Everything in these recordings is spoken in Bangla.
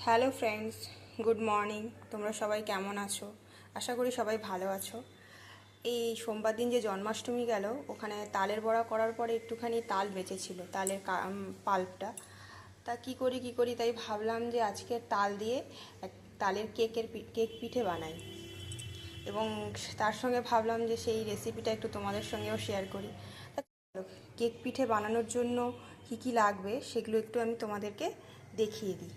Hello friends, good morning. তোমরা সবাই কেমন আছো? আশা করি সবাই ভালো আছো। এই সোমবার দিন যে জন্মাষ্টমী গেল, ওখানে তালের বড়া করার পরে একটুখানি তাল বেঁচেছিল, তালের পাল্পটা। তা কি করি তাই ভাবলাম যে আজকে তাল দিয়ে তালের কেক পিঠে বানাই, এবং তার সঙ্গে ভাবলাম যে সেই রেসিপিটা একটু তোমাদের সঙ্গেও শেয়ার করি। কেক পিঠে বানানোর জন্য কি লাগবে সেগুলো একটু আমি তোমাদেরকে দেখিয়ে দিই।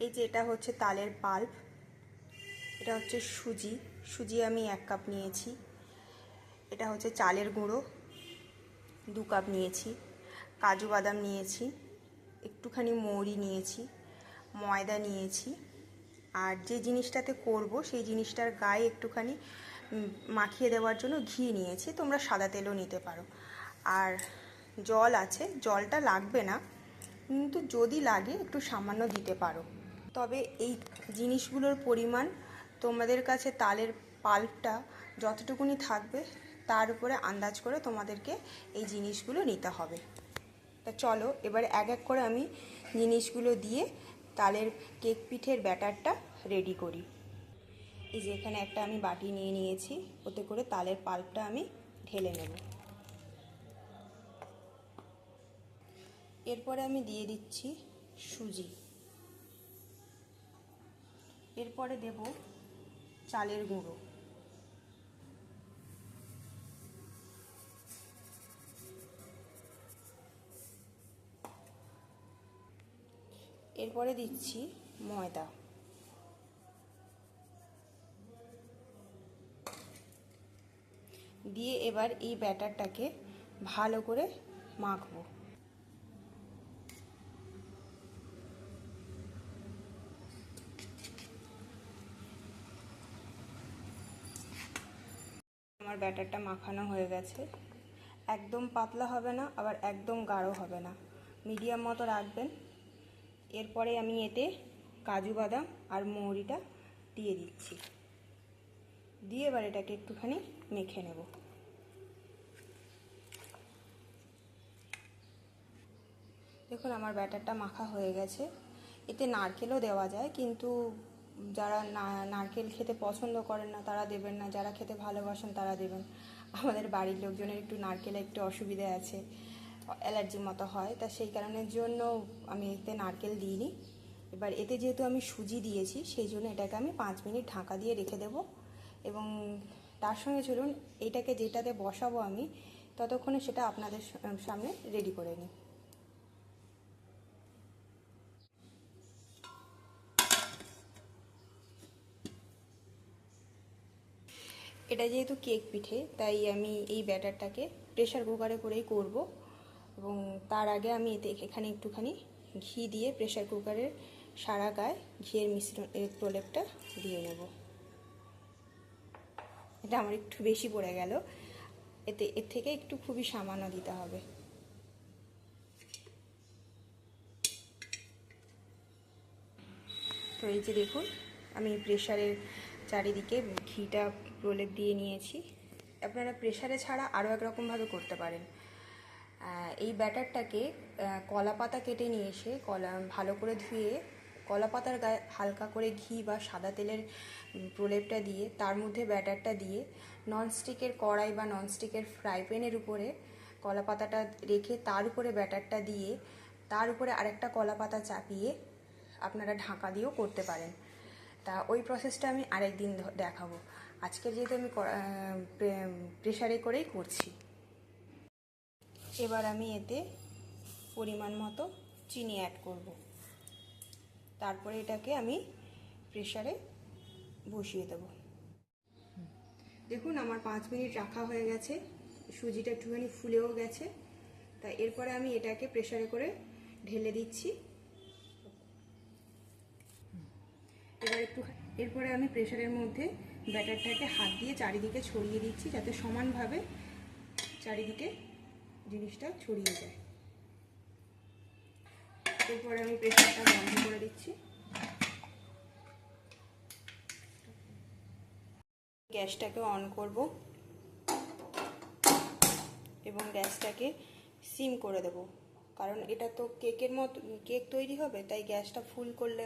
এই যে এটা হচ্ছে তালের পাল্প, এটা হচ্ছে সুজি আমি 1 কাপ নিয়েছি। এটা হচ্ছে চালের গুঁড়ো 2 কাপ নিয়েছি। কাজু বাদাম নিয়েছি, একটুখানি মৌরি নিয়েছি, ময়দা নিয়েছি। আর যে জিনিসটাতে করব সেই জিনিসটার গায়ে একটুখানি মাখিয়ে দেওয়ার জন্য ঘি নিয়েছি, তোমরা সাদা তেলও নিতে পারো। আর জল আছে, জলটা লাগবে না, কিন্তু যদি লাগে একটু সামান্য দিতে পারো। তবে এই জিনিসগুলোর পরিমাণ তোমাদের কাছে তালের পাল্পটা যতটুকুনি থাকবে তার উপরে আন্দাজ করে তোমাদেরকে এই জিনিসগুলো নিতে হবে। তা চলো এবার এক এক করে আমি জিনিসগুলো দিয়ে তালের কেক পিঠের ব্যাটারটা রেডি করি। এই যে এখানে একটা আমি বাটি নিয়ে নিয়েছি, ওতে করে তালের পাল্পটা আমি ঢেলে নেব। এরপরে আমি দিয়ে দিচ্ছি সুজি, এরপরে দেব চালের গুঁড়ো, এরপরে দিচ্ছি ময়দা, দিয়ে এবার এই ব্যাটারটাকে ভালো করে মাখবো। আমার ব্যাটারটা মাখানো হয়ে গেছে। একদম পাতলা হবে না, আবার একদম গাঢ় হবে না, মিডিয়াম মতো রাখবেন। এরপরে আমি এতে কাজু বাদাম আর মৌরিটা দিয়ে দিচ্ছি, দিয়ে এবার এটাকে একটুখানি মেখে নেব। দেখুন আমার ব্যাটারটা মাখা হয়ে গেছে। এতে নারকেলও দেওয়া যায়, কিন্তু যারা নারকেল খেতে পছন্দ করেন না তারা দেবেন না, যারা খেতে ভালোবাসেন তারা দেবেন। আমাদের বাড়ির লোকজনের একটু নারকেলে একটু অসুবিধা আছে, অ্যালার্জি মতো হয়, তা সেই কারণের জন্য আমি এতে নারকেল দিইনি। এবার এতে যেহেতু আমি সুজি দিয়েছি সেই জন্য এটাকে আমি 5 মিনিট ঢাকা দিয়ে রেখে দেব। এবং তার সঙ্গে চলুন এইটাকে যেটাতে বসাবো আমি ততক্ষণে সেটা আপনাদের সামনে রেডি করে নিই। এটা যেহেতু কেক পিঠে তাই আমি এই ব্যাটারটাকে প্রেসার কুকারে করেই করব, এবং তার আগে আমি এখানে একটুখানি ঘি দিয়ে প্রেসার কুকারের সারা গায়ে ঘিয়ের মিশ্রণ প্রলেপটা দিয়ে নেব। এটা আমার একটু বেশি পড়ে গেল, এর থেকে একটু খুবই সামান্য দিতে হবে। তো এই যে দেখুন আমি প্রেসারের চারিদিকে ঘিটা প্রলেপ দিয়ে নিয়েছি। আপনারা প্রেসারে ছাড়া আরও একরকমভাবে করতে পারেন। এই ব্যাটারটাকে কলা পাতা কেটে নিয়ে এসে ভালো করে ধুয়ে কলা পাতার গায়ে হালকা করে ঘি বা সাদা তেলের প্রলেপটা দিয়ে তার মধ্যে ব্যাটারটা দিয়ে ননস্টিকের কড়াই বা ননস্টিকের ফ্রাই প্যানের উপরে কলা পাতাটা রেখে তার উপরে ব্যাটারটা দিয়ে তার উপরে আরেকটা কলা পাতা চাপিয়ে আপনারা ঢাকা দিয়েও করতে পারেন। তা ওই প্রসেসটা আমি আরেকদিন দেখাবো। আজকে যেহেতু আমি প্রেসারে করেই করছি। এবার আমি এতে পরিমাণ মতো চিনি অ্যাড করব, তারপরে এটাকে আমি প্রেসারে বসিয়ে দেব। দেখুন আমার 5 মিনিট রাখা হয়ে গেছে, সুজিটা একটুখানি ফুলেও গেছে। তা এরপরে আমি এটাকে প্রেসারে করে ঢেলে দিচ্ছি। এরপরে আমি প্রেসারের মধ্যে ব্যাটারটাকে হাত দিয়ে চারিদিকে ছড়িয়ে দিচ্ছি, যাতে সমানভাবে চারিদিকে জিনিসটা ছড়িয়ে যায়। এরপরে আমি প্রেসারটা বন্ধ করে দিচ্ছি, গ্যাসটাকে অন করব এবং গ্যাসটাকে সিম করে দেব, কারণ এটা তো কেকের মতো কেক তৈরি হবে, তাই গ্যাসটা ফুল করলে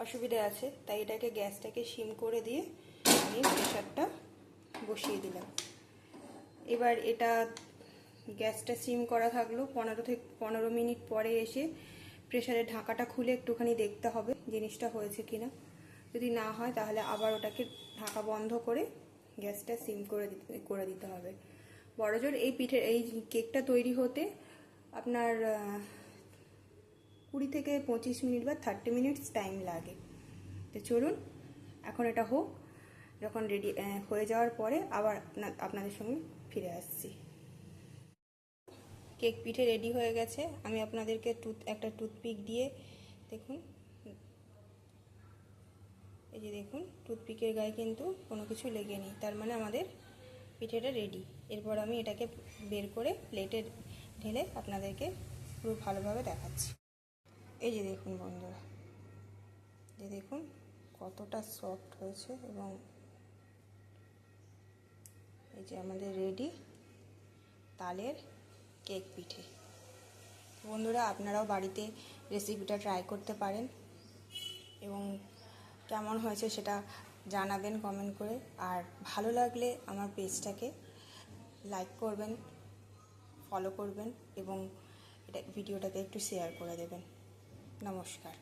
অসুবিধা আছে। তাই গ্যাসটাকে সিম করে দিয়ে আমি প্রেশারটা বসিয়ে দিলাম। এবার এটা গ্যাসটা সিম করা থাকলো। 15 মিনিট পরে এসে প্রেশারের ঢাকাটা খুলে একটুখানি দেখতে হবে জিনিসটা হয়েছে কিনা। যদি না হয় তাহলে আবার ওটাকে ঢাকা বন্ধ করে গ্যাসটা সিম করে দিতে হবে। বড়জোর এই কেকটা তৈরি হতে আপনার 20 থেকে 25 মিনিট বা 30 মিনিটস টাইম লাগে। তো চলুন এখন এটা হোক, যখন রেডি হয়ে যাওয়ার পরে আবার আপনাদের সঙ্গে ফিরে আসছি। কেক পিঠে রেডি হয়ে গেছে। আমি আপনাদেরকে একটা টুথপিক দিয়ে দেখুন, এই যে দেখুন টুথপিকের গায়ে কিন্তু কোনো কিছু লেগে নেই, তার মানে আমাদের পিঠেটা রেডি। এরপর আমি এটাকে বের করে প্লেটে ঢেলে আপনাদেরকে পুরো ভালোভাবে দেখাচ্ছি। এই যে দেখুন বন্ধুরা, যে দেখুন কতটা সফট হয়েছে, এবং এই যে আমাদের রেডি তালের কেক পিঠে। বন্ধুরা আপনারাও বাড়িতে রেসিপিটা ট্রাই করতে পারেন এবং কেমন হয়েছে সেটা জানাবেন কমেন্ট করে। আর ভালো লাগলে আমার পেজটাকে লাইক করবেন, ফলো করবেন এবং ভিডিওটাকে একটু শেয়ার করে দেবেন। নমস্কার।